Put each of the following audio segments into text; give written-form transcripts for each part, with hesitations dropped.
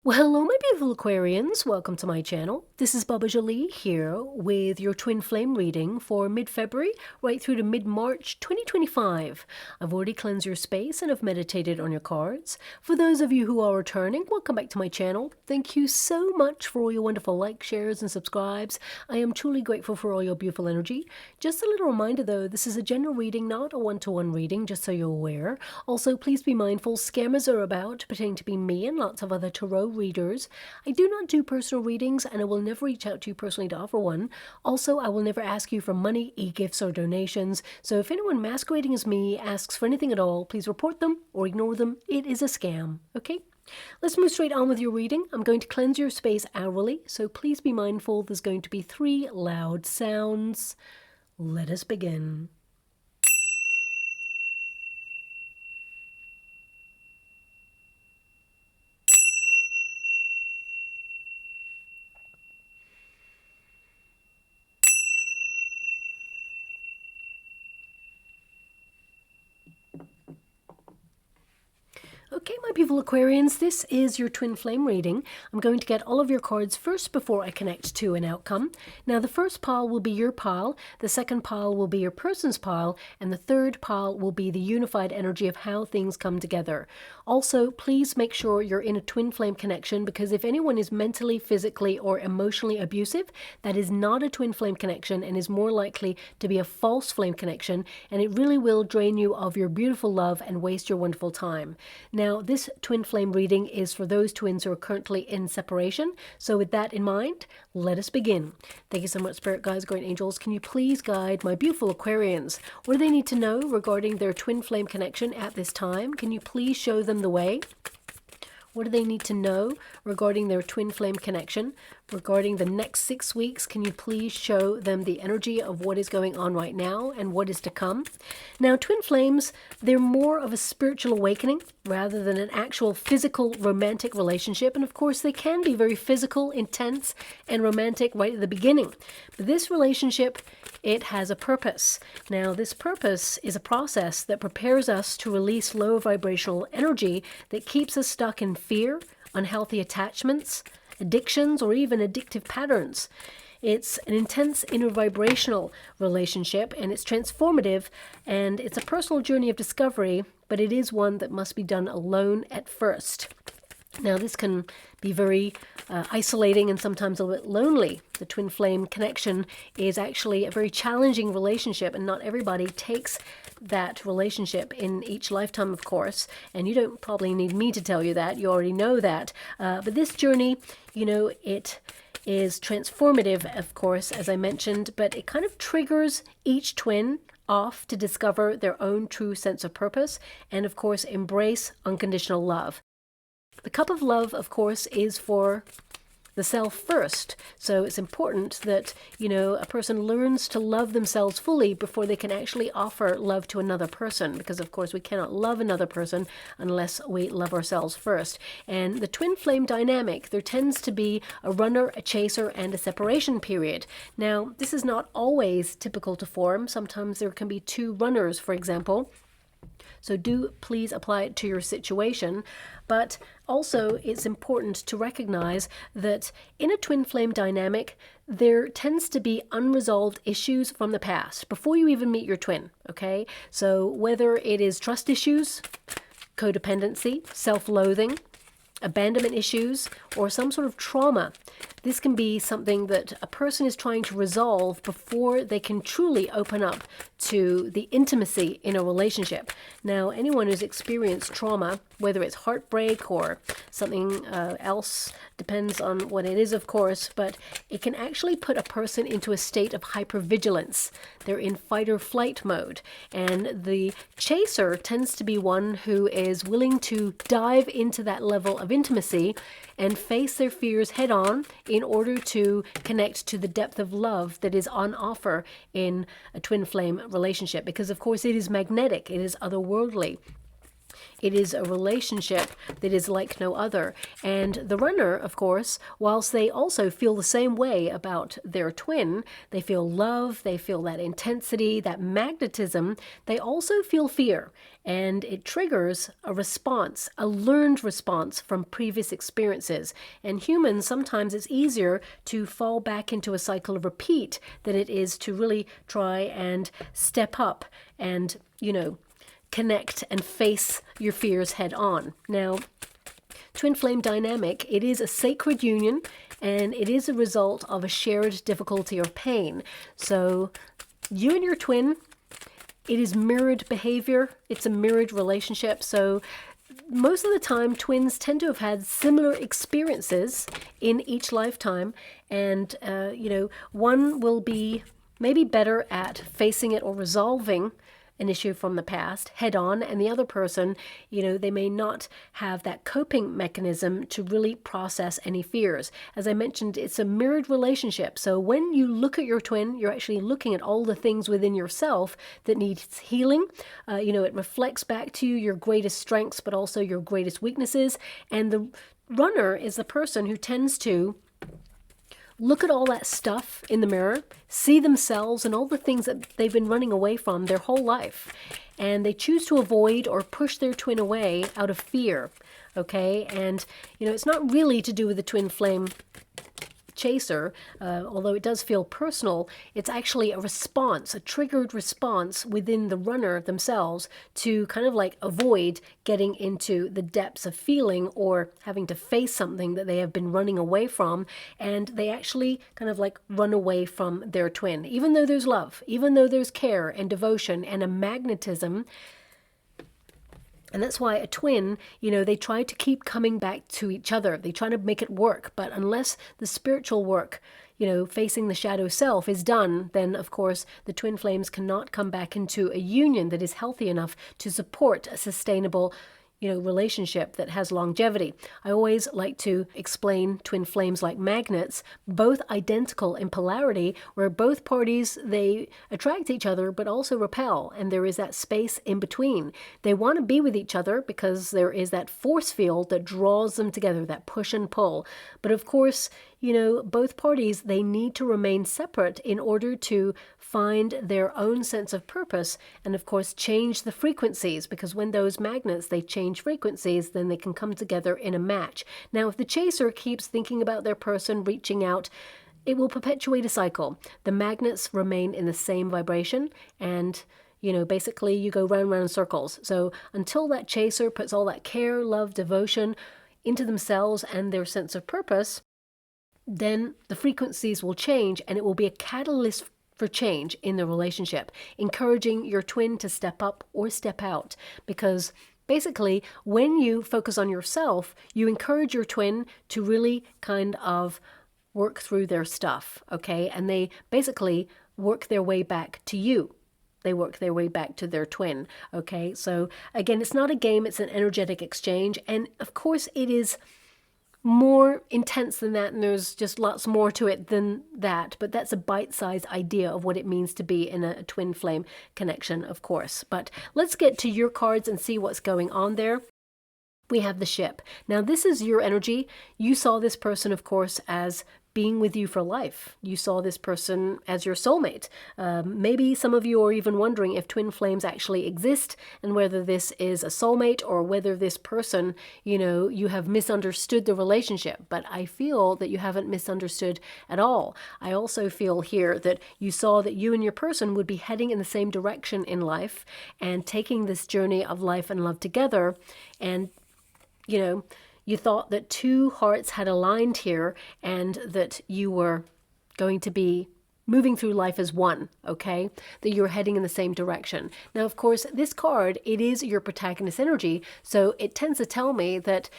Well, hello, my beautiful Aquarians. Welcome to my channel. This is Baba Jolie here with your twin flame reading for mid-February right through to mid-March 2025. I've already cleansed your space and have meditated on your cards. For those of you who are returning, welcome back to my channel. Thank you so much for all your wonderful likes, shares, and subscribes. I am truly grateful for all your beautiful energy. Just a little reminder though, this is a general reading, not a one-to-one reading, just so you're aware. Also, please be mindful, scammers are about, pretending to be me and lots of other tarot readers. I do not do personal readings and I will never reach out to you personally to offer one. Also, I will never ask you for money, e-gifts, or donations. So if anyone masquerading as me asks for anything at all, please report them or ignore them. It is a scam, okay? Let's move straight on with your reading. I'm going to cleanse your space hourly, so please be mindful there's going to be 3 loud sounds. Let us begin. Okay, my beautiful Aquarians, this is your twin flame reading. I'm going to get all of your cards first before I connect to an outcome. Now, the first pile will be your pile, the second pile will be your person's pile, and the third pile will be the unified energy of how things come together. Also, please make sure you're in a twin flame connection, because if anyone is mentally, physically, or emotionally abusive, that is not a twin flame connection and is more likely to be a false flame connection, and it really will drain you of your beautiful love and waste your wonderful time. Now, this twin flame reading is for those twins who are currently in separation. So with that in mind, let us begin. Thank you so much, Spirit Guides, Guardian Angels. Can you please guide my beautiful Aquarians? What do they need to know regarding their twin flame connection at this time? Can you please show them the way? What do they need to know regarding their twin flame connection? Regarding the next 6 weeks, can you please show them the energy of what is going on right now and what is to come? Now, twin flames, they're more of a spiritual awakening rather than an actual physical romantic relationship. And of course, they can be very physical, intense, and romantic right at the beginning. But this relationship, it has a purpose. Now, this purpose is a process that prepares us to release low vibrational energy that keeps us stuck in fear, unhealthy attachments, addictions, or even addictive patterns. It's an intense inner vibrational relationship, and it's transformative, and it's a personal journey of discovery, but it is one that must be done alone at first. Now, this can be very isolating and sometimes a little bit lonely. The twin flame connection is actually a very challenging relationship, and not everybody takes that relationship in each lifetime, of course. And you don't probably need me to tell you that. You already know that. But this journey, you know, it is transformative, of course, as I mentioned, but it kind of triggers each twin off to discover their own true sense of purpose and, of course, embrace unconditional love. The cup of love, of course, is for the self first. So it's important that, you know, a person learns to love themselves fully before they can actually offer love to another person. Because, of course, we cannot love another person unless we love ourselves first. And the twin flame dynamic, there tends to be a runner, a chaser, and a separation period. Now, this is not always typical to form. Sometimes there can be 2 runners, for example. So do please apply it to your situation. But also it's important to recognize that in a twin flame dynamic, there tends to be unresolved issues from the past before you even meet your twin, okay? So whether it is trust issues, codependency, self-loathing, abandonment issues, or some sort of trauma, this can be something that a person is trying to resolve before they can truly open up to the intimacy in a relationship. Now, anyone who's experienced trauma, whether it's heartbreak or something else, depends on what it is, of course, but it can actually put a person into a state of hypervigilance. They're in fight or flight mode. And the chaser tends to be one who is willing to dive into that level of intimacy and face their fears head on in order to connect to the depth of love that is on offer in a twin flame relationship. Because, of course, it is magnetic, it is otherworldly. It is a relationship that is like no other. And the runner, of course, whilst they also feel the same way about their twin, they feel love, they feel that intensity, that magnetism, they also feel fear. And it triggers a response, a learned response from previous experiences. And humans, sometimes it's easier to fall back into a cycle of repeat than it is to really try and step up and, connect and face your fears head on. Now, twin flame dynamic, it is a sacred union, and it is a result of a shared difficulty or pain. So you and your twin, it is mirrored behavior. It's a mirrored relationship. So most of the time, twins tend to have had similar experiences in each lifetime. And, one will be maybe better at facing it or resolving an issue from the past head on, and the other person, they may not have that coping mechanism to really process any fears. As I mentioned, it's a mirrored relationship. So when you look at your twin, you're actually looking at all the things within yourself that needs healing. It reflects back to you your greatest strengths, but also your greatest weaknesses. And the runner is the person who tends to look at all that stuff in the mirror, see themselves and all the things that they've been running away from their whole life. And they choose to avoid or push their twin away out of fear. Okay? And, it's not really to do with the twin flame chaser, although it does feel personal. It's actually a response, a triggered response within the runner themselves to kind of like avoid getting into the depths of feeling or having to face something that they have been running away from. And they actually kind of like run away from their twin, even though there's love, even though there's care and devotion and a magnetism. And that's why a twin, they try to keep coming back to each other. They try to make it work. But unless the spiritual work, facing the shadow self is done, then, of course, the twin flames cannot come back into a union that is healthy enough to support a sustainable relationship that has longevity. I always like to explain twin flames like magnets, both identical in polarity, where both parties, they attract each other but also repel, and there is that space in between. They want to be with each other because there is that force field that draws them together, that push and pull. But of course, both parties, they need to remain separate in order to find their own sense of purpose and, of course, change the frequencies, because when those magnets, they change frequencies, then they can come together in a match. Now, if the chaser keeps thinking about their person, reaching out, it will perpetuate a cycle. The magnets remain in the same vibration, and basically you go round in circles. So until that chaser puts all that care, love, devotion into themselves and their sense of purpose, then the frequencies will change, and it will be a catalyst for change in the relationship, encouraging your twin to step up or step out. Because basically, when you focus on yourself, you encourage your twin to really kind of work through their stuff, okay? And they basically work their way back to you. They work their way back to their twin, okay? So again, it's not a game, it's an energetic exchange. And of course, it is more intense than that, and there's just lots more to it than that, but that's a bite-sized idea of what it means to be in a twin flame connection, of course. But let's get to your cards and see what's going on there. We have the Ship. Now, this is your energy. You saw this person, of course, as being with you for life. You saw this person as your soulmate. Maybe some of you are even wondering if twin flames actually exist and whether this is a soulmate or whether this person, you have misunderstood the relationship. But I feel that you haven't misunderstood at all. I also feel here that you saw that you and your person would be heading in the same direction in life and taking this journey of life and love together. And, you thought that two hearts had aligned here and that you were going to be moving through life as one, okay? That you're heading in the same direction. Now, of course, this card, it is your protagonist energy, so it tends to tell me that,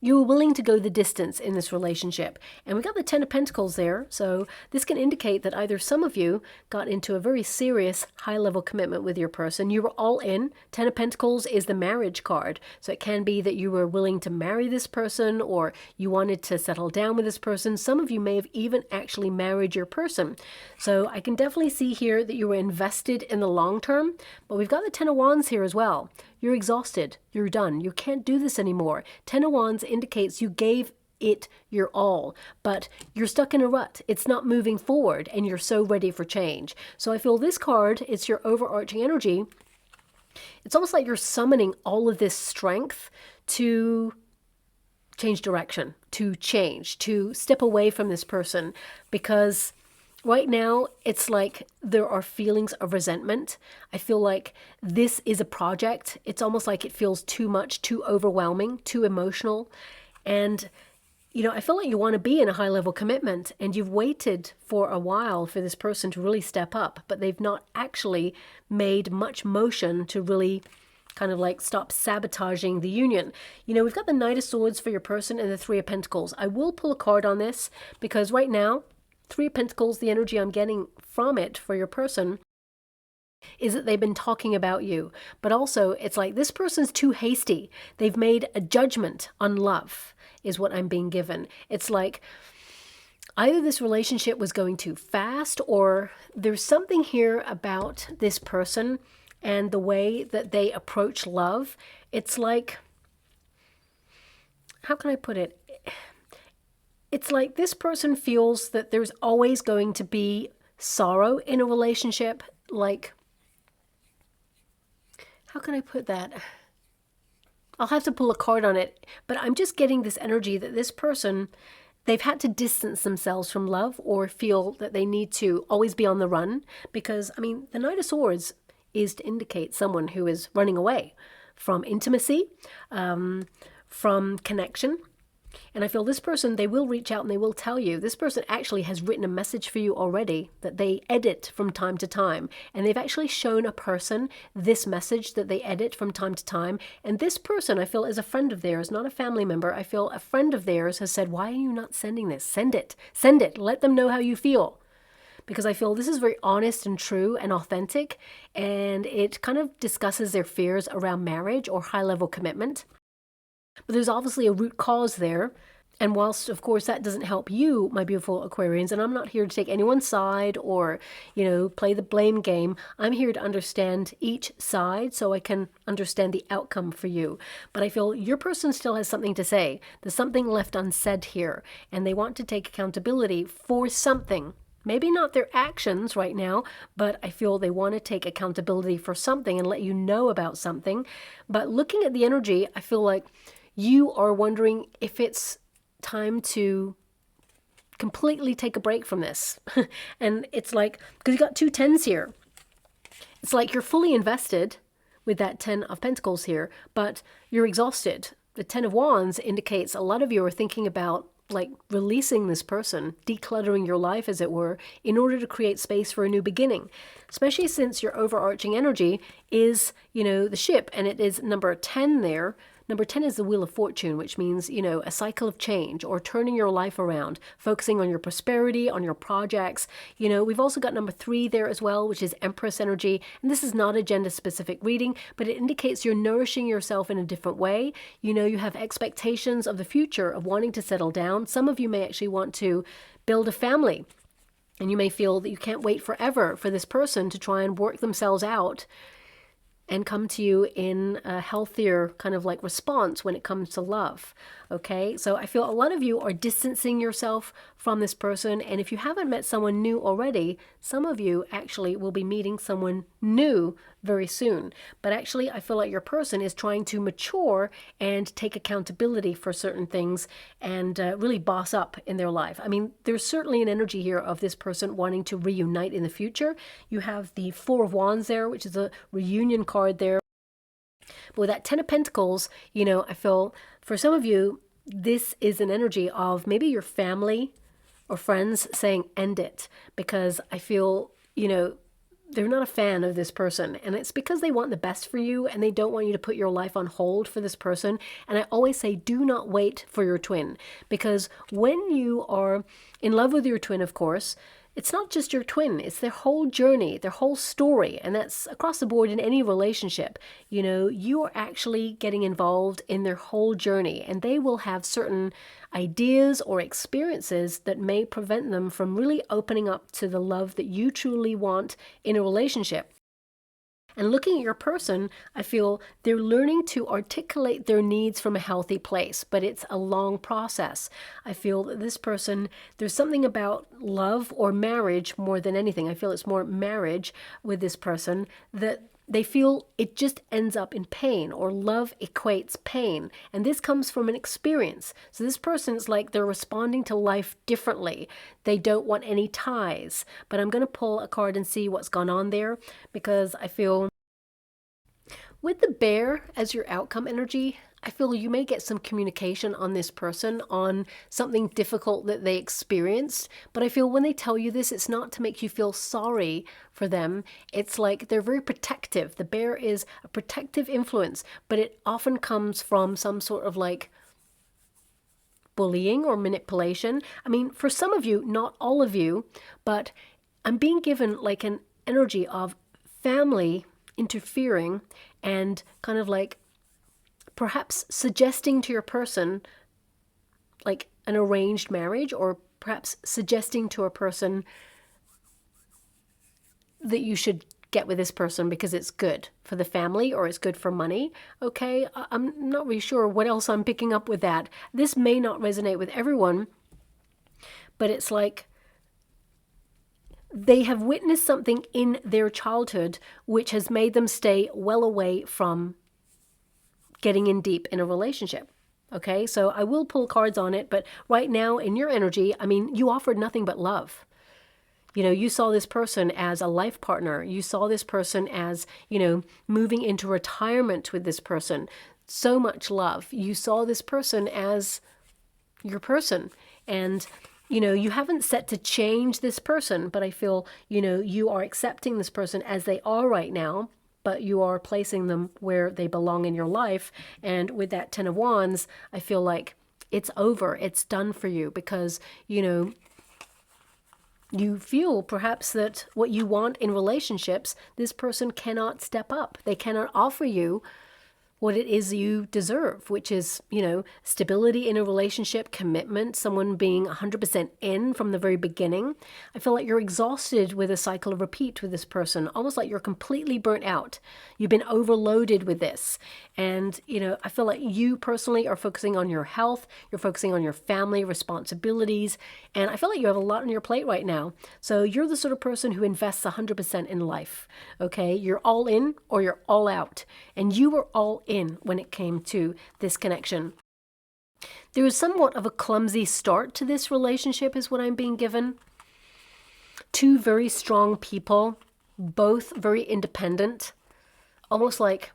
you were willing to go the distance in this relationship. And we got the Ten of Pentacles there, so this can indicate that either some of you got into a very serious, high-level commitment with your person. You were all in. Ten of Pentacles is the marriage card, so it can be that you were willing to marry this person or you wanted to settle down with this person. Some of you may have even actually married your person. So I can definitely see here that you were invested in the long term, but we've got the Ten of Wands here as well. you're exhausted, you're done, you can't do this anymore. Ten of Wands indicates you gave it your all, but you're stuck in a rut. It's not moving forward, and you're so ready for change. So I feel this card, it's your overarching energy. It's almost like you're summoning all of this strength to change direction, to change, to step away from this person, because right now it's like there are feelings of resentment. I feel like this is a project. It's almost like it feels too much, too overwhelming, too emotional. And you know, I feel like you want to be in a high-level commitment, and you've waited for a while for this person to really step up, but they've not actually made much motion to really kind of like stop sabotaging the union. You know, we've got the Knight of Swords for your person and the Three of Pentacles. I will pull a card on this because right now, Three of Pentacles, the energy I'm getting from it for your person is that they've been talking about you, but also it's like this person's too hasty. They've made a judgment on love, is what I'm being given. It's like either this relationship was going too fast, or there's something here about this person and the way that they approach love. It's like, how can I put it? It's like this person feels that there's always going to be sorrow in a relationship. Like, how can I put that? I'll have to pull a card on it, but I'm just getting this energy that this person, they've had to distance themselves from love, or feel that they need to always be on the run, because, I mean, the Knight of Swords is to indicate someone who is running away from intimacy, from connection. And I feel this person, they will reach out and they will tell you. This person actually has written a message for you already that they edit from time to time. And they've actually shown a person this message that they edit from time to time. And this person, I feel, is a friend of theirs, not a family member. I feel a friend of theirs has said, why are you not sending this? Send it. Send it. Let them know how you feel. Because I feel this is very honest and true and authentic. And it kind of discusses their fears around marriage or high-level commitment. But there's obviously a root cause there. And whilst, of course, that doesn't help you, my beautiful Aquarians, and I'm not here to take anyone's side or, you know, play the blame game. I'm here to understand each side so I can understand the outcome for you. But I feel your person still has something to say. There's something left unsaid here, and they want to take accountability for something. Maybe not their actions right now, but I feel they want to take accountability for something and let you know about something. But looking at the energy, I feel like you are wondering if it's time to completely take a break from this. And it's like, because you got two tens here. It's like you're fully invested with that 10 of Pentacles here, but you're exhausted. The 10 of Wands indicates a lot of you are thinking about like releasing this person, decluttering your life, as it were, in order to create space for a new beginning. Especially since your overarching energy is, you know, the ship, and it is number 10 there. Number 10 is the Wheel of Fortune, which means, you know, a cycle of change or turning your life around, focusing on your prosperity, on your projects. You know, we've also got number 3 there as well, which is Empress energy. And this is not a gender-specific reading, but it indicates you're nourishing yourself in a different way. You know, you have expectations of the future of wanting to settle down. Some of you may actually want to build a family. And you may feel that you can't wait forever for this person to try and work themselves out and come to you in a healthier kind of like response when it comes to love. Okay, so I feel a lot of you are distancing yourself from this person, and if you haven't met someone new already, some of you actually will be meeting someone new very soon. But actually, I feel like your person is trying to mature and take accountability for certain things and really boss up in their life. I mean, there's certainly an energy here of this person wanting to reunite in the future. You have the Four of Wands there, which is a reunion card there. But with that 10 of Pentacles, you know, I feel for some of you, this is an energy of maybe your family or friends saying, end it, because I feel, you know, they're not a fan of this person, and it's because they want the best for you and they don't want you to put your life on hold for this person. And I always say, do not wait for your twin, because when you are in love with your twin, of course, it's not just your twin, it's their whole journey, their whole story. And that's across the board in any relationship. You know, you are actually getting involved in their whole journey, and they will have certain ideas or experiences that may prevent them from really opening up to the love that you truly want in a relationship. And looking at your person, I feel they're learning to articulate their needs from a healthy place, but it's a long process. I feel that this person, there's something about love or marriage more than anything. I feel it's more marriage with this person, that they feel it just ends up in pain, or love equates pain. And this comes from an experience. So this person's like they're responding to life differently. They don't want any ties. But I'm going to pull a card and see what's gone on there, because I feel with the bear as your outcome energy, I feel you may get some communication on this person on something difficult that they experienced. But I feel when they tell you this, it's not to make you feel sorry for them. It's like they're very protective. The bear is a protective influence, but it often comes from some sort of like bullying or manipulation. I mean, for some of you, not all of you, but I'm being given like an energy of family interfering and kind of like perhaps suggesting to your person like an arranged marriage, or perhaps suggesting to a person that you should get with this person because it's good for the family or it's good for money. Okay, I'm not really sure what else I'm picking up with that. This may not resonate with everyone, but it's like they have witnessed something in their childhood which has made them stay well away from getting in deep in a relationship. Okay, so I will pull cards on it, but right now in your energy, I mean, you offered nothing but love. You know, you saw this person as a life partner. You saw this person as, you know, moving into retirement with this person. So much love. You saw this person as your person. And, you know, you haven't set to change this person, but I feel, you know, you are accepting this person as they are right now, but you are placing them where they belong in your life. And with that 10 of Wands, I feel like it's over. It's done for you because, you know, you feel perhaps that what you want in relationships, this person cannot step up. They cannot offer you what it is you deserve, which is, you know, stability in a relationship, commitment, someone being 100% in from the very beginning. I feel like you're exhausted with a cycle of repeat with this person, almost like you're completely burnt out. You've been overloaded with this. And, you know, I feel like you personally are focusing on your health, you're focusing on your family responsibilities, and I feel like you have a lot on your plate right now. So you're the sort of person who invests 100% in life, okay? You're all in or you're all out. And you were all in when it came to this connection. There was somewhat of a clumsy start to this relationship is what I'm being given. Two very strong people, both very independent, almost like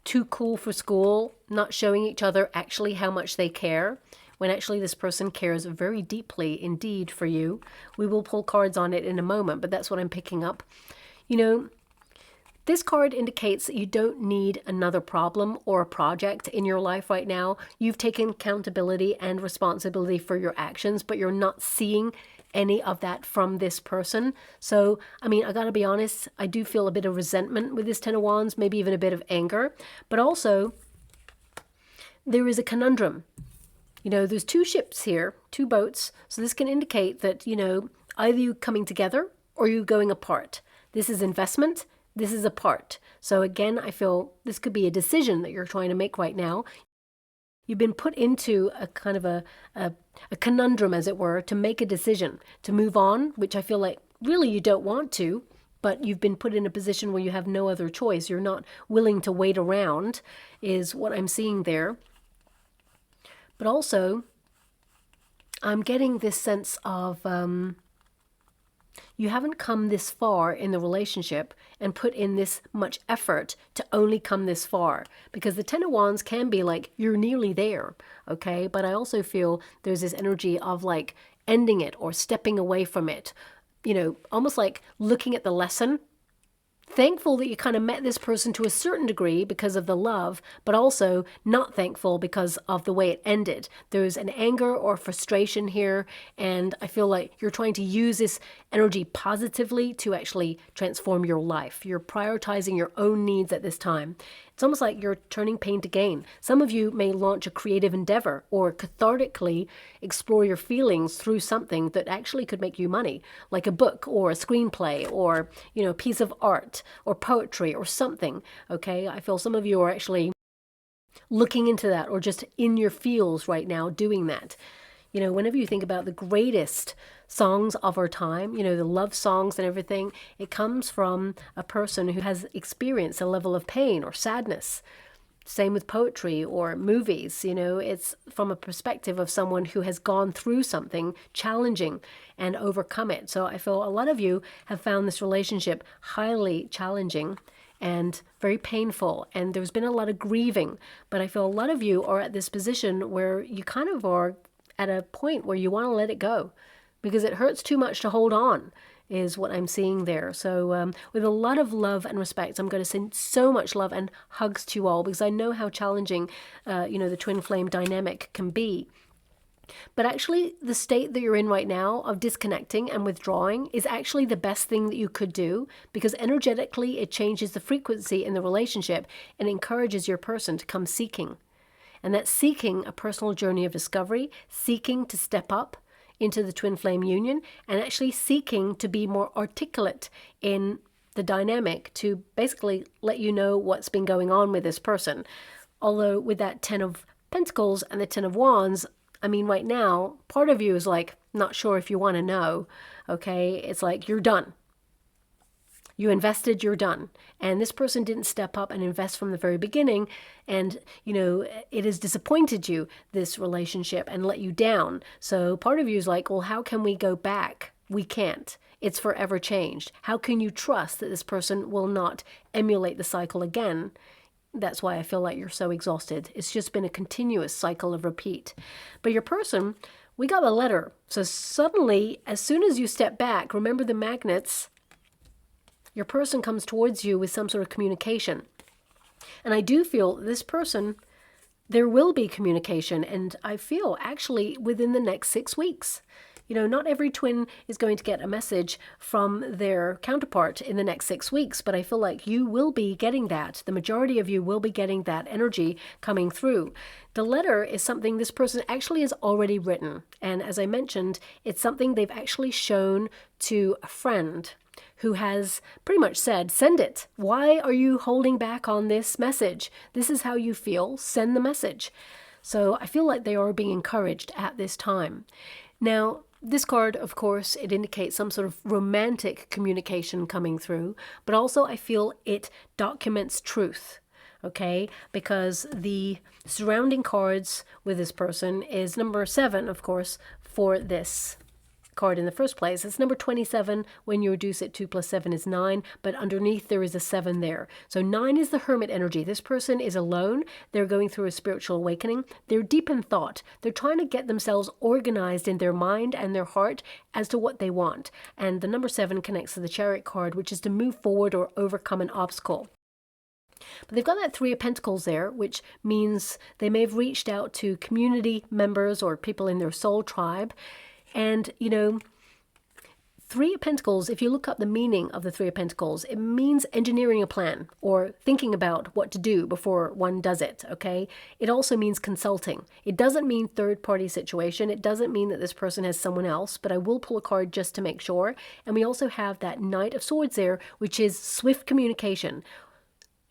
too cool for school, not showing each other actually how much they care, when actually this person cares very deeply indeed for you. We will pull cards on it in a moment, but that's what I'm picking up. You know, this card indicates that you don't need another problem or a project in your life right now. You've taken accountability and responsibility for your actions, but you're not seeing any of that from this person. So, I mean, I gotta be honest, I do feel a bit of resentment with this 10 of Wands, maybe even a bit of anger, but also there is a conundrum. You know, there's two ships here, two boats. So this can indicate that, you know, either you coming together or you going apart. This is investment. This is apart. So again, I feel this could be a decision that you're trying to make right now. You've been put into a kind of a conundrum, as it were, to make a decision, to move on, which I feel like really you don't want to, but you've been put in a position where you have no other choice. You're not willing to wait around, is what I'm seeing there. But also, I'm getting this sense of you haven't come this far in the relationship and put in this much effort to only come this far. Because the 10 of Wands can be like, you're nearly there, okay? But I also feel there's this energy of like ending it or stepping away from it. You know, almost like looking at the lesson. Thankful that you kind of met this person to a certain degree because of the love, but also not thankful because of the way it ended. There's an anger or frustration here, and I feel like you're trying to use this energy positively to actually transform your life. You're prioritizing your own needs at this time. It's almost like you're turning pain to gain. Some of you may launch a creative endeavor or cathartically explore your feelings through something that actually could make you money, like a book or a screenplay or, you know, a piece of art or poetry or something. Okay, I feel some of you are actually looking into that or just in your feels right now doing that. You know, whenever you think about the greatest songs of our time, you know, the love songs and everything, it comes from a person who has experienced a level of pain or sadness. Same with poetry or movies, you know, it's from a perspective of someone who has gone through something challenging and overcome it. So I feel a lot of you have found this relationship highly challenging and very painful, and there's been a lot of grieving, but I feel a lot of you are at this position where you kind of are at a point where you want to let it go because it hurts too much to hold on, is what I'm seeing there. So with a lot of love and respect, I'm going to send so much love and hugs to you all because I know how challenging, you know, the twin flame dynamic can be. But actually, the state that you're in right now of disconnecting and withdrawing is actually the best thing that you could do because energetically it changes the frequency in the relationship and encourages your person to come seeking. And that's seeking a personal journey of discovery, seeking to step up into the twin flame union, and actually seeking to be more articulate in the dynamic to basically let you know what's been going on with this person. Although with that 10 of Pentacles and the 10 of Wands, I mean, right now, part of you is like, not sure if you want to know, okay? It's like, you're done. You invested, you're done. And this person didn't step up and invest from the very beginning. And, you know, it has disappointed you, this relationship, and let you down. So part of you is like, well, how can we go back? We can't. It's forever changed. How can you trust that this person will not emulate the cycle again? That's why I feel like you're so exhausted. It's just been a continuous cycle of repeat. But your person, we got a letter. So suddenly, as soon as you step back, remember the magnets, your person comes towards you with some sort of communication. And I do feel this person, there will be communication. And I feel actually within the next 6 weeks. You know, not every twin is going to get a message from their counterpart in the next 6 weeks, but I feel like you will be getting that. The majority of you will be getting that energy coming through. The letter is something this person actually has already written. And as I mentioned, it's something they've actually shown to a friend who has pretty much said, send it. Why are you holding back on this message? This is how you feel. Send the message. So I feel like they are being encouraged at this time. Now, this card, of course, it indicates some sort of romantic communication coming through, but also I feel it documents truth, okay? Because the surrounding cards with this person is number 7, of course, for this card in the first place. It's number 27. When you reduce it, 2 plus 7 is 9, but underneath there is a 7 there. So 9 is the hermit energy. This person is alone. They're going through a spiritual awakening. They're deep in thought. They're trying to get themselves organized in their mind and their heart as to what they want. And the number 7 connects to the Chariot card, which is to move forward or overcome an obstacle. But they've got that 3 of Pentacles there, which means they may have reached out to community members or people in their soul tribe. And, you know, 3 of Pentacles, if you look up the meaning of the 3 of Pentacles, it means engineering a plan or thinking about what to do before one does it, okay? It also means consulting. It doesn't mean third-party situation. It doesn't mean that this person has someone else, but I will pull a card just to make sure. And we also have that Knight of Swords there, which is swift communication,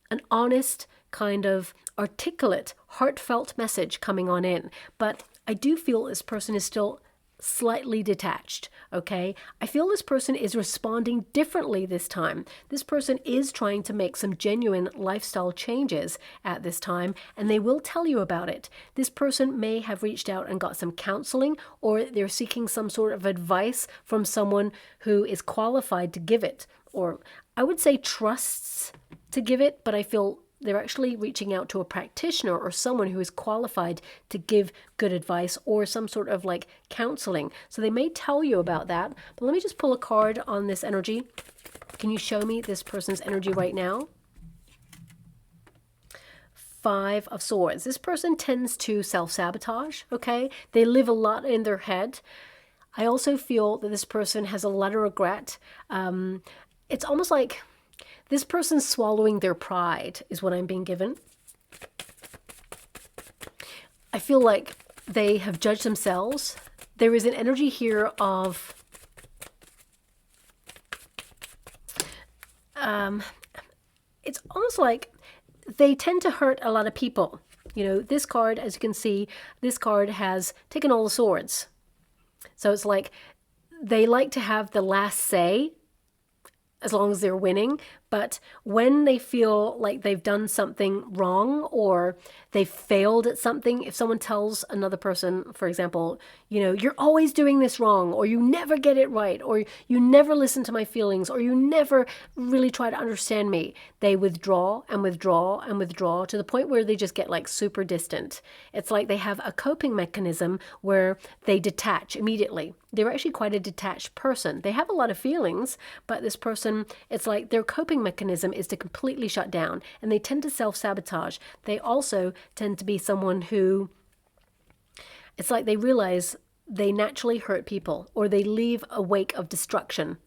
an honest, kind of articulate, heartfelt message coming on in. But I do feel this person is still slightly detached, okay? I feel this person is responding differently this time. This person is trying to make some genuine lifestyle changes at this time, and they will tell you about it. This person may have reached out and got some counseling, or they're seeking some sort of advice from someone who is qualified to give it, or I would say trusts to give it, but I feel they're actually reaching out to a practitioner or someone who is qualified to give good advice or some sort of like counseling. So they may tell you about that. But let me just pull a card on this energy. Can you show me this person's energy right now? 5 of Swords. This person tends to self-sabotage, okay? They live a lot in their head. I also feel that this person has a lot of regret. It's almost like This person's swallowing their pride is what I'm being given. I feel like they have judged themselves. There is an energy here of it's almost like they tend to hurt a lot of people. You know, this card, as you can see, this card has taken all the swords. So it's like they like to have the last say as long as they're winning. But when they feel like they've done something wrong or they've failed at something, if someone tells another person, for example, you know, you're always doing this wrong, or you never get it right, or you never listen to my feelings, or you never really try to understand me, they withdraw and withdraw and withdraw to the point where they just get like super distant. It's like they have a coping mechanism where they detach immediately. They're actually quite a detached person. They have a lot of feelings, but this person, it's like their coping mechanism is to completely shut down, and they tend to self-sabotage. They also tend to be someone who, it's like they realize they naturally hurt people, or they leave a wake of destruction.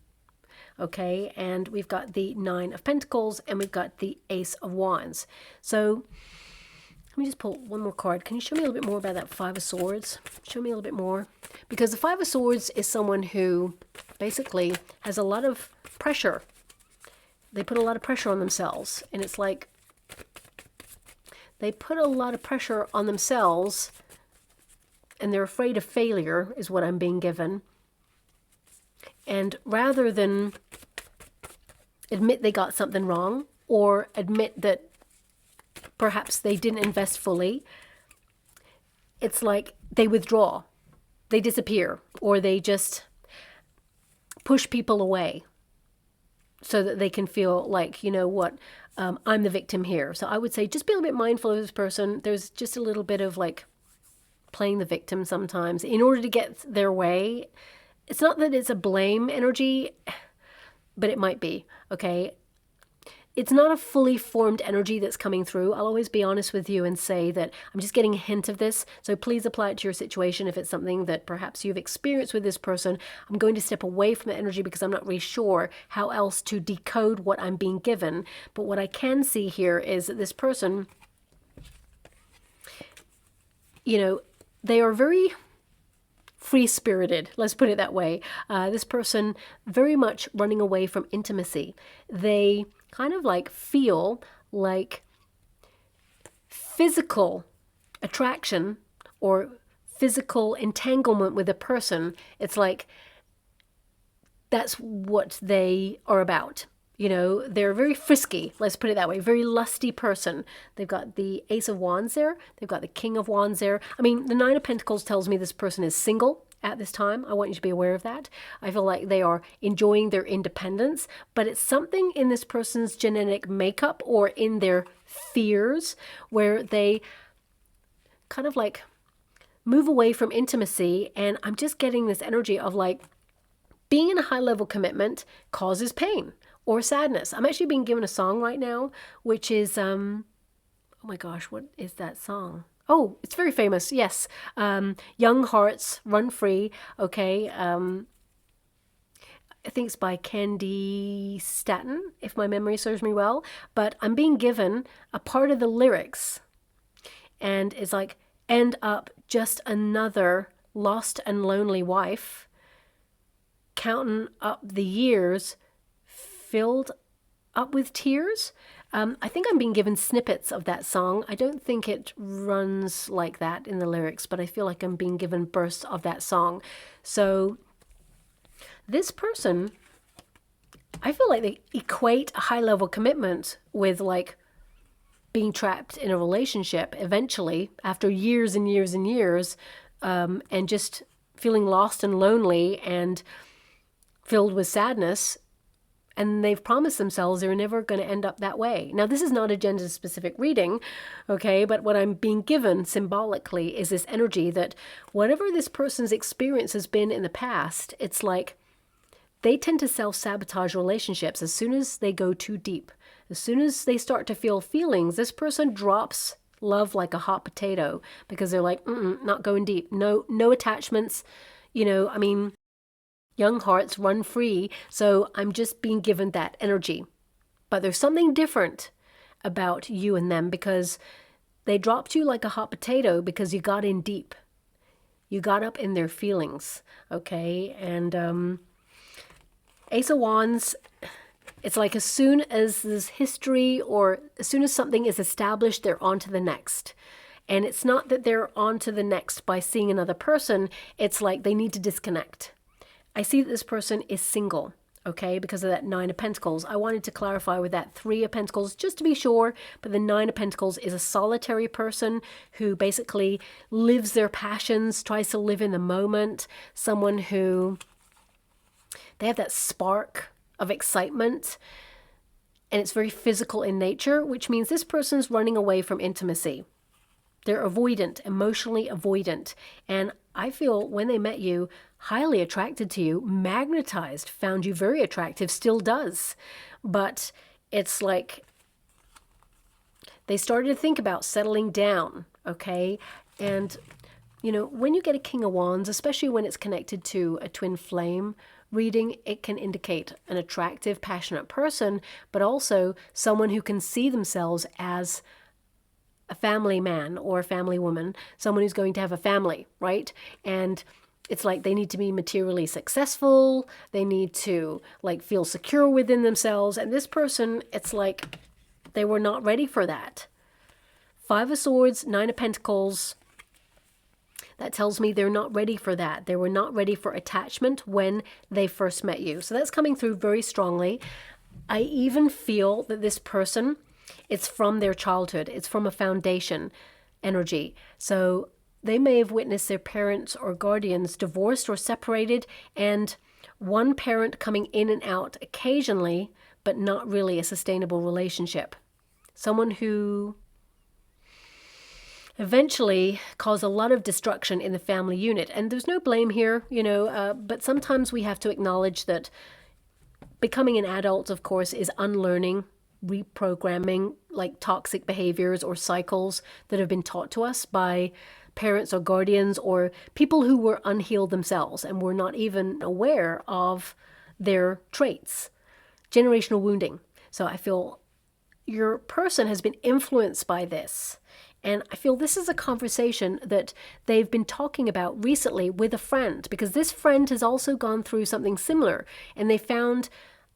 Okay, and we've got the Nine of Pentacles, and we've got the Ace of Wands. So let me just pull one more card. Can you show me a little bit more about that Five of Swords? Show me a little bit more. Because the Five of Swords is someone who basically has a lot of pressure. They put a lot of pressure on themselves. And it's like they put a lot of pressure on themselves, and they're afraid of failure is what I'm being given. And rather than admit they got something wrong, or admit that perhaps they didn't invest fully, it's like they withdraw, they disappear, or they just push people away so that they can feel like, you know what, I'm the victim here. So I would say just be a little bit mindful of this person. There's just a little bit of like playing the victim sometimes in order to get their way. It's not that it's a blame energy, but it might be, okay? It's not a fully formed energy that's coming through. I'll always be honest with you and say that I'm just getting a hint of this. So please apply it to your situation. If it's something that perhaps you've experienced with this person, I'm going to step away from the energy because I'm not really sure how else to decode what I'm being given. But what I can see here is that this person, you know, they are very free-spirited, let's put it that way. This person very much running away from intimacy. They kind of like feel like physical attraction or physical entanglement with a person. It's like that's what they are about. You know, they're very frisky, let's put it that way, very lusty person. They've got the Ace of Wands there. They've got the King of Wands there. I mean, the Nine of Pentacles tells me this person is single at this time. I want you to be aware of that. I feel like they are enjoying their independence, but it's something in this person's genetic makeup or in their fears where they kind of like move away from intimacy. And I'm just getting this energy of like being in a high level commitment causes pain or sadness. I'm actually being given a song right now, which is, oh my gosh, what is that song? Oh, it's very famous, yes. Young Hearts, Run Free, okay. I think it's by Candy Staton, if my memory serves me well. But I'm being given a part of the lyrics. And it's like, end up just another lost and lonely wife, counting up the years, filled up with tears. I think I'm being given snippets of that song. I don't think it runs like that in the lyrics, but I feel like I'm being given bursts of that song. So this person, I feel like they equate a high-level commitment with like being trapped in a relationship eventually after years and years and years, and just feeling lost and lonely and filled with sadness. And they've promised themselves they're never going to end up that way. Now, this is not a gender-specific reading, okay? But what I'm being given symbolically is this energy that whatever this person's experience has been in the past, it's like they tend to self-sabotage relationships as soon as they go too deep. As soon as they start to feel feelings, this person drops love like a hot potato because they're like, not going deep. No attachments. You know, I mean, young hearts run free. So I'm just being given that energy. But there's something different about you and them, because they dropped you like a hot potato because you got in deep. You got up in their feelings, okay? And Ace of Wands, it's like as soon as this history or as soon as something is established, they're on to the next. And it's not that they're on to the next by seeing another person. It's like they need to disconnect. I see that this person is single, okay, because of that Nine of Pentacles. I wanted to clarify with that Three of Pentacles just to be sure, but the Nine of Pentacles is a solitary person who basically lives their passions, tries to live in the moment, someone who, they have that spark of excitement, and it's very physical in nature, which means this person's running away from intimacy. They're avoidant, emotionally avoidant. And I feel when they met you, highly attracted to you, magnetized, found you very attractive, still does. But it's like they started to think about settling down, okay? And, you know, when you get a King of Wands, especially when it's connected to a twin flame reading, it can indicate an attractive, passionate person, but also someone who can see themselves as a family man or a family woman, someone who's going to have a family, right? And it's like they need to be materially successful. They need to like feel secure within themselves. And this person, it's like they were not ready for that. Five of Swords, Nine of Pentacles. That tells me they're not ready for that. They were not ready for attachment when they first met you. So that's coming through very strongly. I even feel that this person, it's from their childhood. It's from a foundation energy. So they may have witnessed their parents or guardians divorced or separated, and one parent coming in and out occasionally, but not really a sustainable relationship. Someone who eventually caused a lot of destruction in the family unit. And there's no blame here, you know, but sometimes we have to acknowledge that becoming an adult, of course, is unlearning, reprogramming like toxic behaviors or cycles that have been taught to us by parents or guardians or people who were unhealed themselves and were not even aware of their traits. Generational wounding. So I feel your person has been influenced by this. And I feel this is a conversation that they've been talking about recently with a friend, because this friend has also gone through something similar, and they found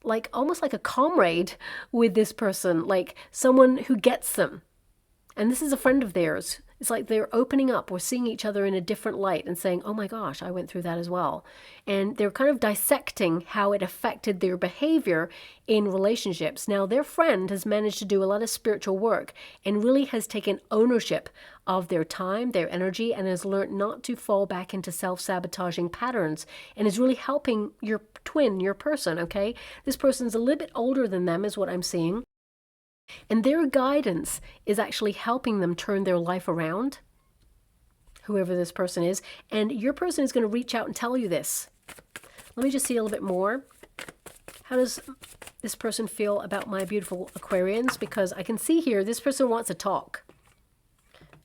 like almost like a comrade with this person, like someone who gets them. And this is a friend of theirs. It's like they're opening up or seeing each other in a different light and saying, oh my gosh, I went through that as well. And they're kind of dissecting how it affected their behavior in relationships. Now, their friend has managed to do a lot of spiritual work and really has taken ownership of their time, their energy, and has learned not to fall back into self-sabotaging patterns, and is really helping your twin, your person, okay? This person's a little bit older than them is what I'm seeing. And their guidance is actually helping them turn their life around, whoever this person is. And your person is going to reach out and tell you this. Let me just see a little bit more. How does this person feel about my beautiful Aquarians? Because I can see here, this person wants to talk.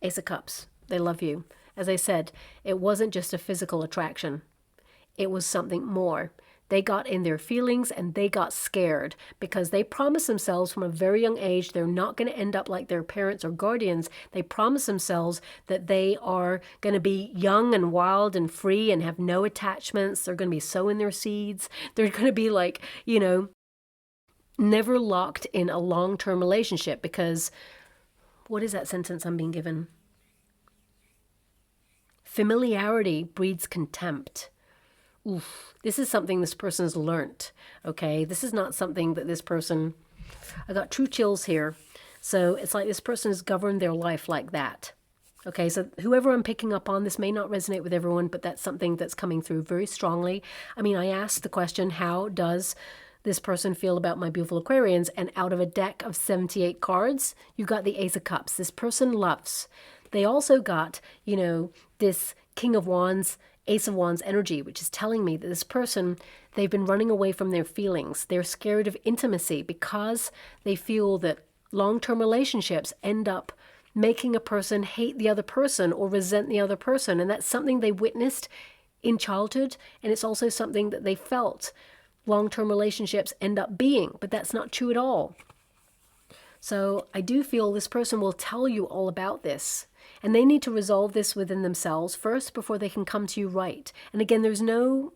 Ace of Cups. They love you. As I said, it wasn't just a physical attraction. It was something more. They got in their feelings and they got scared because they promised themselves from a very young age they're not going to end up like their parents or guardians. They promised themselves that they are going to be young and wild and free and have no attachments. They're going to be sowing their seeds. They're going to be like, you know, never locked in a long-term relationship, because what is that sentence I'm being given? Familiarity breeds contempt. Oof, this is something this person's learnt, okay? This is not something that this person, I got true chills here. So it's like this person has governed their life like that. Okay, so whoever I'm picking up on, this may not resonate with everyone, but that's something that's coming through very strongly. I mean, I asked the question, how does this person feel about my beautiful Aquarians? And out of a deck of 78 cards, you got the Ace of Cups. This person loves. They also got, you know, this King of Wands, Ace of Wands energy, which is telling me that this person, they've been running away from their feelings. They're scared of intimacy because they feel that long-term relationships end up making a person hate the other person or resent the other person. And that's something they witnessed in childhood. And it's also something that they felt long-term relationships end up being, but that's not true at all. So I do feel this person will tell you all about this. And they need to resolve this within themselves first before they can come to you right. And again, there's no,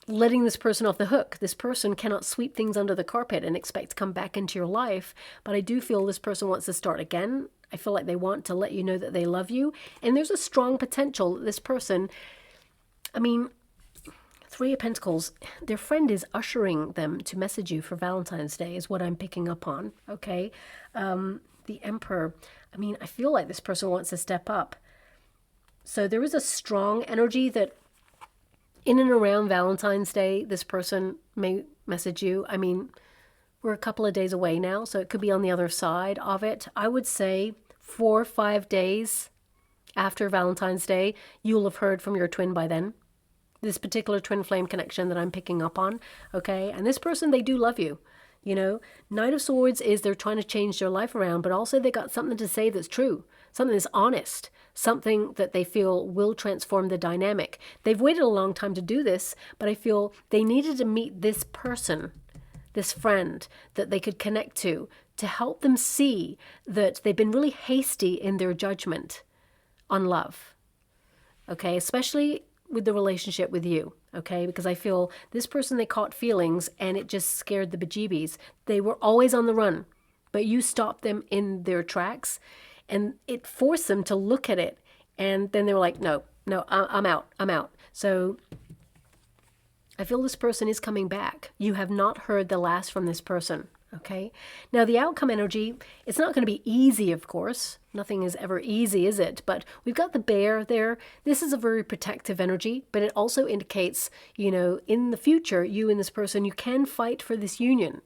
letting this person off the hook. This person cannot sweep things under the carpet and expect to come back into your life. But I do feel this person wants to start again. I feel like they want to let you know that they love you. And there's a strong potential that this person, Three of Pentacles, their friend is ushering them to message you for Valentine's Day is what I'm picking up on, okay? The Emperor, I feel like this person wants to step up. So there is a strong energy that in and around Valentine's Day, this person may message you. We're a couple of days away now, so it could be on the other side of it. I would say 4 or 5 days after Valentine's Day, you'll have heard from your twin by then. This particular twin flame connection that I'm picking up on, okay? And this person, they do love you. Knight of Swords is they're trying to change their life around, but also they got something to say that's true, something that's honest, something that they feel will transform the dynamic. They've waited a long time to do this, but I feel they needed to meet this person, this friend that they could connect to help them see that they've been really hasty in their judgment on love, okay? Especially with the relationship with you, okay? Because I feel this person, they caught feelings and it just scared the bejeebies. They were always on the run, but you stopped them in their tracks and it forced them to look at it. And then they were like, no, I'm out. So I feel this person is coming back. You have not heard the last from this person, okay? Now the outcome energy, it's not going to be easy, of course. Nothing is ever easy, is it? But we've got the Bear there. This is a very protective energy, but it also indicates, in the future, you and this person, you can fight for this union.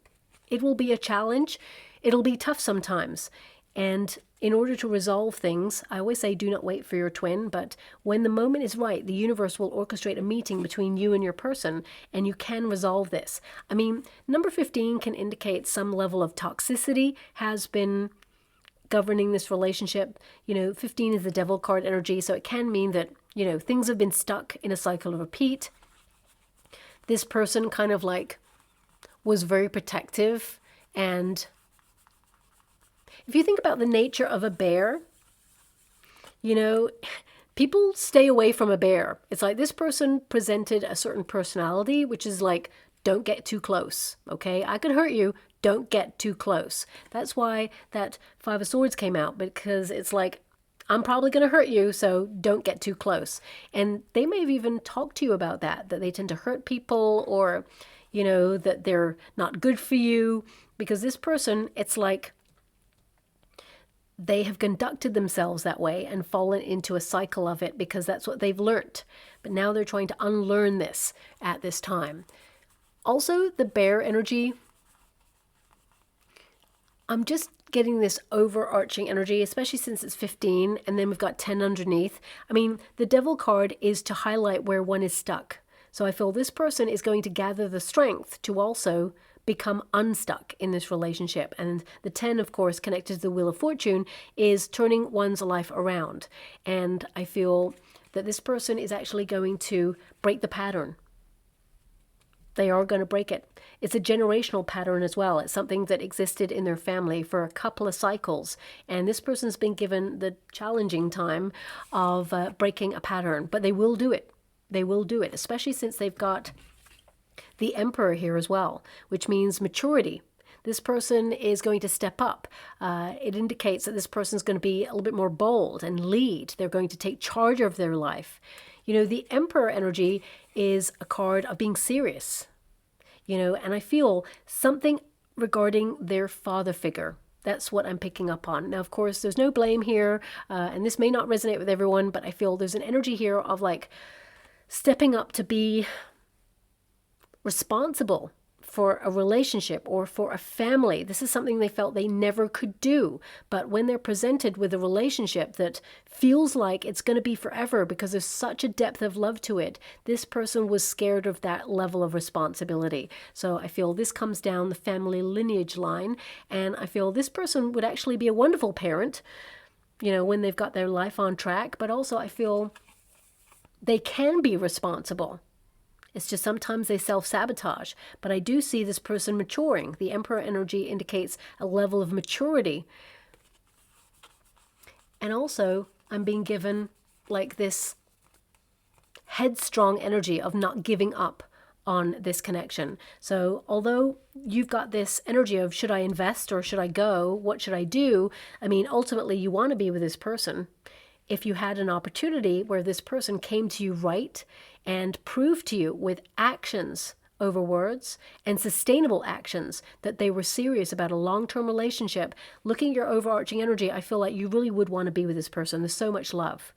It will be a challenge. It'll be tough sometimes. And in order to resolve things, I always say do not wait for your twin, but when the moment is right, the universe will orchestrate a meeting between you and your person, and you can resolve this. Number 15 can indicate some level of toxicity has been governing this relationship. 15 is the Devil card energy, so it can mean that, things have been stuck in a cycle of repeat. This person kind of was very protective, and if you think about the nature of a bear, people stay away from a bear. It's like this person presented a certain personality, which is like, don't get too close, okay? I could hurt you. Don't get too close. That's why that 5 of Swords came out, because it's like, I'm probably going to hurt you, so don't get too close. And they may have even talked to you about that they tend to hurt people, or, that they're not good for you, because this person, it's like they have conducted themselves that way and fallen into a cycle of it because that's what they've learnt. But now they're trying to unlearn this at this time. Also, the Bear energy, I'm just getting this overarching energy, especially since it's 15 and then we've got 10 underneath. The Devil card is to highlight where one is stuck. So I feel this person is going to gather the strength to also become unstuck in this relationship. And the 10, of course, connected to the Wheel of Fortune, is turning one's life around. And I feel that this person is actually going to break the pattern. They are going to break it. It's a generational pattern as well. It's something that existed in their family for a couple of cycles. And this person's been given the challenging time of breaking a pattern. But they will do it. They will do it, especially since they've got the Emperor here as well, which means maturity. This person is going to step up. It indicates that this person is going to be a little bit more bold and lead. They're going to take charge of their life. The Emperor energy is a card of being serious, and I feel something regarding their father figure. That's what I'm picking up on. Now, of course, there's no blame here, and this may not resonate with everyone, but I feel there's an energy here of stepping up to be responsible for a relationship or for a family. This is something they felt they never could do. But when they're presented with a relationship that feels like it's going to be forever because there's such a depth of love to it, this person was scared of that level of responsibility. So I feel this comes down the family lineage line, and I feel this person would actually be a wonderful parent, when they've got their life on track, but also I feel they can be responsible. It's just sometimes they self-sabotage. But I do see this person maturing. The Emperor energy indicates a level of maturity. And also, I'm being given like this headstrong energy of not giving up on this connection. So although you've got this energy of should I invest or should I go? What should I do? I mean, ultimately you want to be with this person. If you had an opportunity where this person came to you right and proved to you with actions over words and sustainable actions that they were serious about a long-term relationship, looking at your overarching energy, I feel like you really would want to be with this person. There's so much love.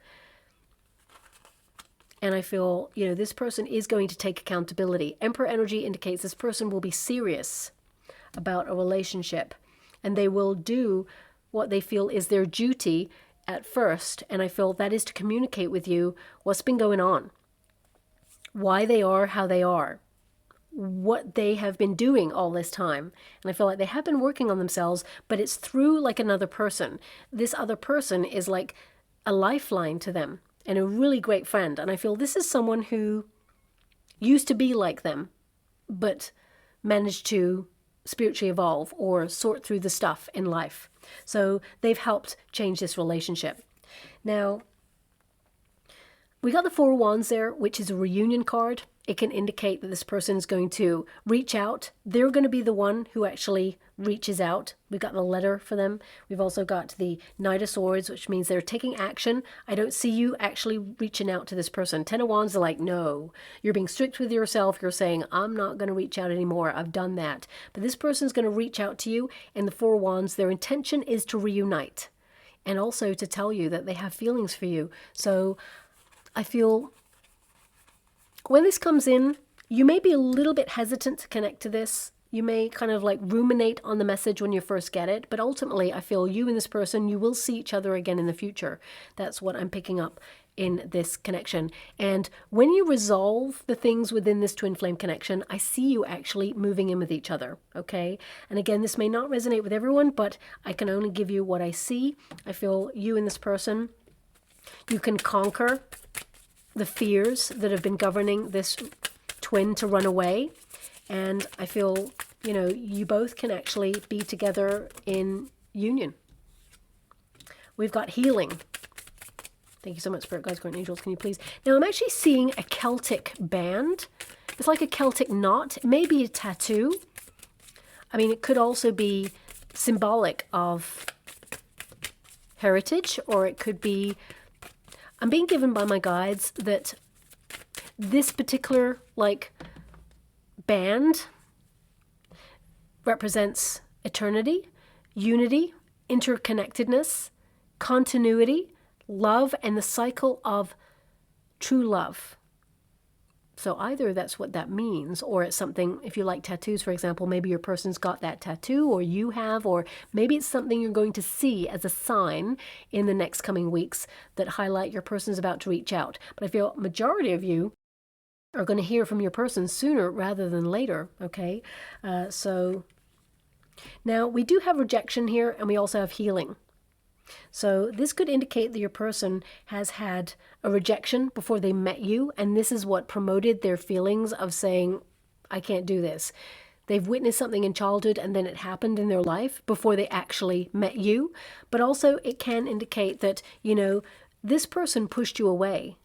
And I feel, you know, this person is going to take accountability. Emperor energy indicates this person will be serious about a relationship and they will do what they feel is their duty at first. And I feel that is to communicate with you what's been going on, why they are how they are, what they have been doing all this time. And I feel like they have been working on themselves, but it's through like another person. This other person is like a lifeline to them and a really great friend. And I feel this is someone who used to be like them, but managed to spiritually evolve or sort through the stuff in life. So they've helped change this relationship. Now, we got the Four of Wands there, which is a reunion card. It can indicate that this person is going to reach out. They're going to be the one who actually reaches out. We've got the letter for them. We've also got the Knight of Swords, which means they're taking action. I don't see you actually reaching out to this person. Ten of Wands are like, no, you're being strict with yourself. You're saying, I'm not going to reach out anymore. I've done that. But this person's going to reach out to you. And the Four of Wands, their intention is to reunite and also to tell you that they have feelings for you. So I feel when this comes in, you may be a little bit hesitant to connect to this. You may kind of like ruminate on the message when you first get it, but ultimately I feel you and this person, you will see each other again in the future. That's what I'm picking up in this connection. And when you resolve the things within this twin flame connection, I see you actually moving in with each other, okay? And again, this may not resonate with everyone, but I can only give you what I see. I feel you and this person, you can conquer the fears that have been governing this twin to run away. And I feel, you know, you both can actually be together in union. We've got healing. Thank you so much, Spirit Guides, Guardian Angels. Can you please? Now, I'm actually seeing a Celtic band. It's like a Celtic knot. It may be a tattoo. I mean, it could also be symbolic of heritage, or it could be... I'm being given by my guides that this particular like band represents eternity, unity, interconnectedness, continuity, love, and the cycle of true love. So either that's what that means, or it's something, if you like tattoos, for example, maybe your person's got that tattoo, or you have, or maybe it's something you're going to see as a sign in the next coming weeks that highlight your person's about to reach out. But I feel majority of you are going to hear from your person sooner rather than later, okay? So now we do have rejection here, and we also have healing. So this could indicate that your person has had a rejection before they met you, and this is what promoted their feelings of saying, I can't do this. They've witnessed something in childhood and then it happened in their life before they actually met you. But also it can indicate that, you know, this person pushed you away.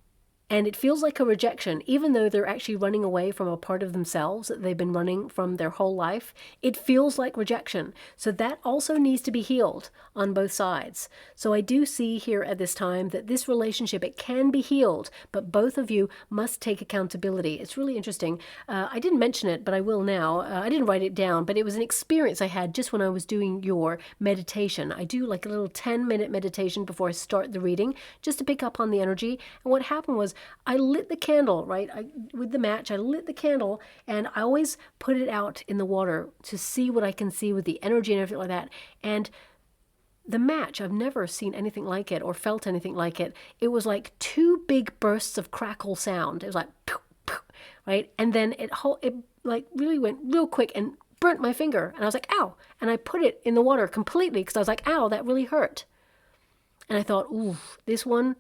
And it feels like a rejection, even though they're actually running away from a part of themselves that they've been running from their whole life. It feels like rejection. So that also needs to be healed on both sides. So I do see here at this time that this relationship, it can be healed, but both of you must take accountability. It's really interesting. I didn't mention it, but I will now. I didn't write it down, but it was an experience I had just when I was doing your meditation. I do like a little 10-minute meditation before I start the reading, just to pick up on the energy. And what happened was, I lit the candle, right? With the match, I lit the candle, and I always put it out in the water to see what I can see with the energy and everything like that. And the match, I've never seen anything like it or felt anything like it. It was like two big bursts of crackle sound. It was like, pew, pew, right? And then it like really went real quick and burnt my finger. And I was like, ow. And I put it in the water completely because I was like, ow, that really hurt. And I thought, ooh, this one,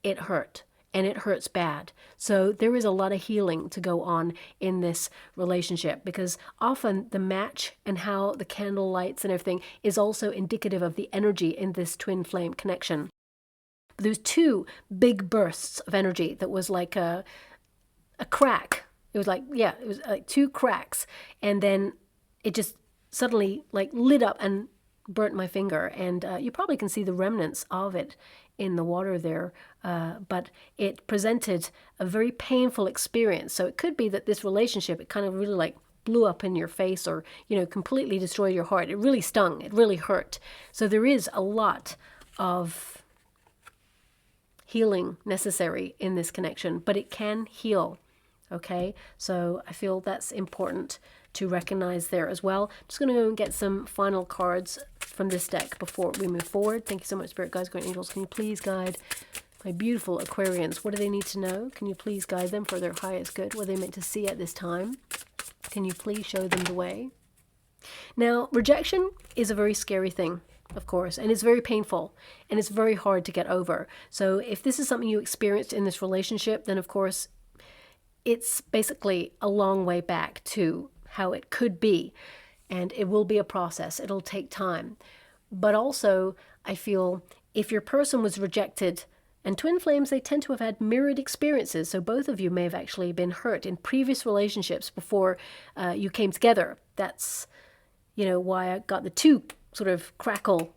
it hurt. and it hurts bad. So there is a lot of healing to go on in this relationship, because often the match and how the candle lights and everything is also indicative of the energy in this twin flame connection. There's two big bursts of energy that was like a crack. It was like, yeah, it was like two cracks. And then it just suddenly like lit up and burnt my finger. And you probably can see the remnants of it in the water there. But it presented a very painful experience. So it could be that this relationship, it kind of really like blew up in your face, or, you know, completely destroyed your heart. It really stung. It really hurt. So there is a lot of healing necessary in this connection, but it can heal. Okay, so I feel that's important to recognize there as well. I'm just going to go and get some final cards from this deck before we move forward. Thank you so much, Spirit Guides, Guardian Angels. Can you please guide my beautiful Aquarians? What do they need to know? Can you please guide them for their highest good? What are they meant to see at this time? Can you please show them the way? Now, rejection is a very scary thing, of course, and it's very painful, and it's very hard to get over. So if this is something you experienced in this relationship, then of course it's basically a long way back to how it could be, and it will be a process. It'll take time. But also, I feel if your person was rejected, and twin flames, they tend to have had mirrored experiences, so both of you may have actually been hurt in previous relationships before you came together. That's, you know, why I got the two sort of crackle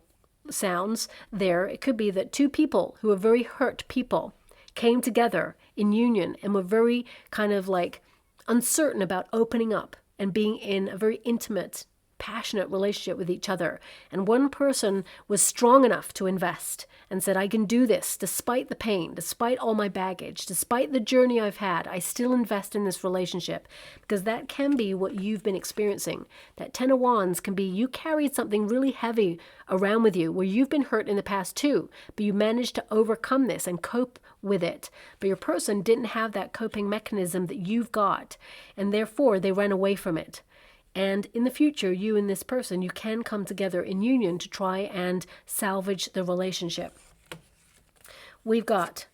sounds there. It could be that two people who are very hurt people came together in union and were very kind of like uncertain about opening up and being in a very intimate, passionate relationship with each other. And one person was strong enough to invest and said, I can do this despite the pain, despite all my baggage, despite the journey I've had, I still invest in this relationship. Because that can be what you've been experiencing. That Ten of Wands can be you carried something really heavy around with you where you've been hurt in the past too, but you managed to overcome this and cope with it. But your person didn't have that coping mechanism that you've got, and therefore they ran away from it. And in the future, you and this person, you can come together in union to try and salvage the relationship. We've got,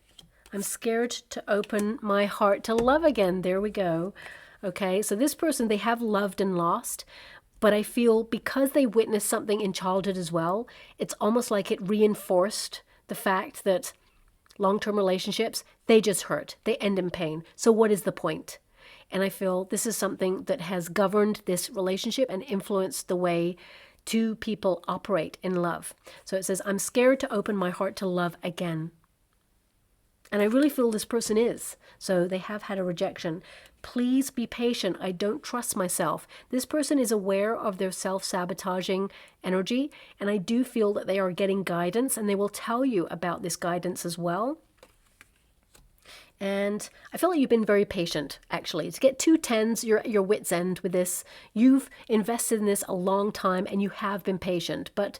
I'm scared to open my heart to love again. There we go. Okay, so this person, they have loved and lost, but I feel because they witnessed something in childhood as well, it's almost like it reinforced the fact that long-term relationships, they just hurt. They end in pain. So what is the point? And I feel this is something that has governed this relationship and influenced the way two people operate in love. So it says, I'm scared to open my heart to love again. And I really feel this person is. So they have had a rejection. Please be patient. I don't trust myself. This person is aware of their self-sabotaging energy. And I do feel that they are getting guidance, and they will tell you about this guidance as well. And I feel like you've been very patient, actually. To get two tens, you're at your wit's end with this. You've invested in this a long time, and you have been patient. But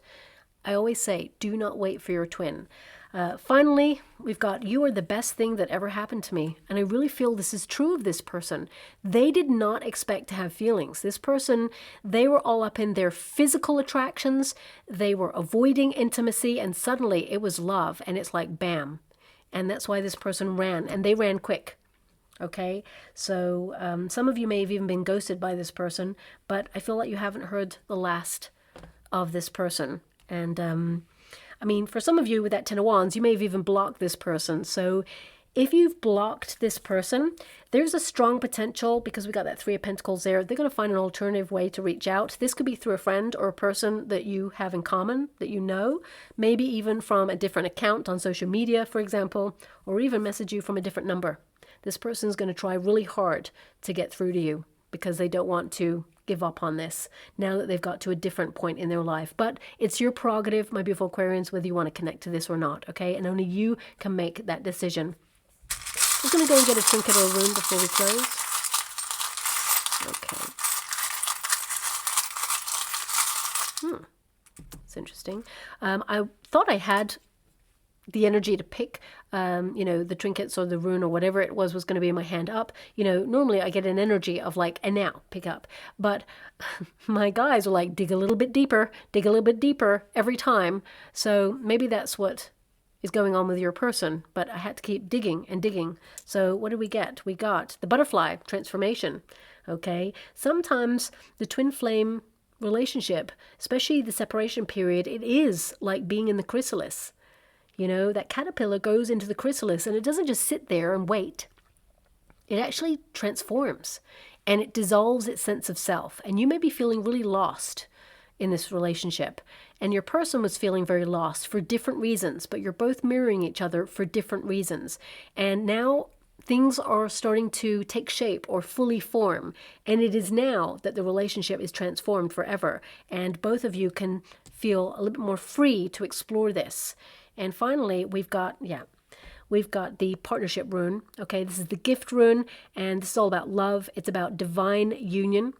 I always say, do not wait for your twin. Finally, we've got, you are the best thing that ever happened to me. And I really feel this is true of this person. They did not expect to have feelings. This person, they were all up in their physical attractions. They were avoiding intimacy, and suddenly it was love. And it's like, bam. And that's why this person ran, and they ran quick. Okay, so some of you may have even been ghosted by this person, but I feel like you haven't heard the last of this person. And I mean, for some of you with that Ten of Wands, you may have even blocked this person. So if you've blocked this person, there's a strong potential, because we got that Three of Pentacles there, they're going to find an alternative way to reach out. This could be through a friend or a person that you have in common, that you know, maybe even from a different account on social media, for example, or even message you from a different number. This person is going to try really hard to get through to you because they don't want to give up on this now that they've got to a different point in their life. But it's your prerogative, my beautiful Aquarians, whether you want to connect to this or not, okay? And only you can make that decision. I'm just going to go and get a trinket or a rune before we close. Okay. It's interesting. I thought I had the energy to pick, you know, the trinkets or the rune or whatever it was going to be in my hand up. You know, normally I get an energy of like, and now pick up. But my guys are like, dig a little bit deeper every time. So maybe that's what is going on with your person, but I had to keep digging and digging. So what did we get? We got the butterfly transformation. Okay, sometimes the twin flame relationship, especially the separation period, it is like being in the chrysalis. You know, that caterpillar goes into the chrysalis and it doesn't just sit there and wait. It actually transforms and it dissolves its sense of self. And you may be feeling really lost in this relationship. And your person was feeling very lost for different reasons, but you're both mirroring each other for different reasons. And now things are starting to take shape or fully form. And it is now that the relationship is transformed forever. And both of you can feel a little bit more free to explore this. And finally, we've got the partnership rune. Okay, this is the gift rune, and this is all about love. It's about divine union.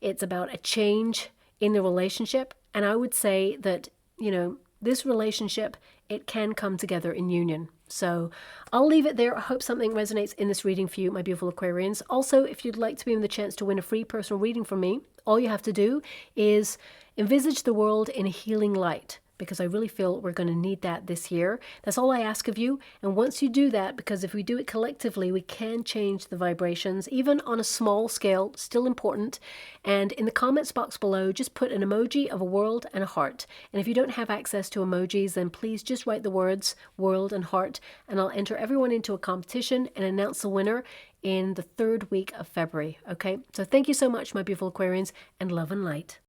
It's about a change in the relationship. And I would say that, you know, this relationship, it can come together in union. So I'll leave it there. I hope something resonates in this reading for you, my beautiful Aquarians. Also, if you'd like to be in the chance to win a free personal reading from me, all you have to do is envisage the world in a healing light, because I really feel we're going to need that this year. That's all I ask of you. And once you do that, because if we do it collectively, we can change the vibrations, even on a small scale, still important. And in the comments box below, just put an emoji of a world and a heart. And if you don't have access to emojis, then please just write the words world and heart, and I'll enter everyone into a competition and announce the winner in the 3rd week of February. Okay, so thank you so much, my beautiful Aquarians, and love and light.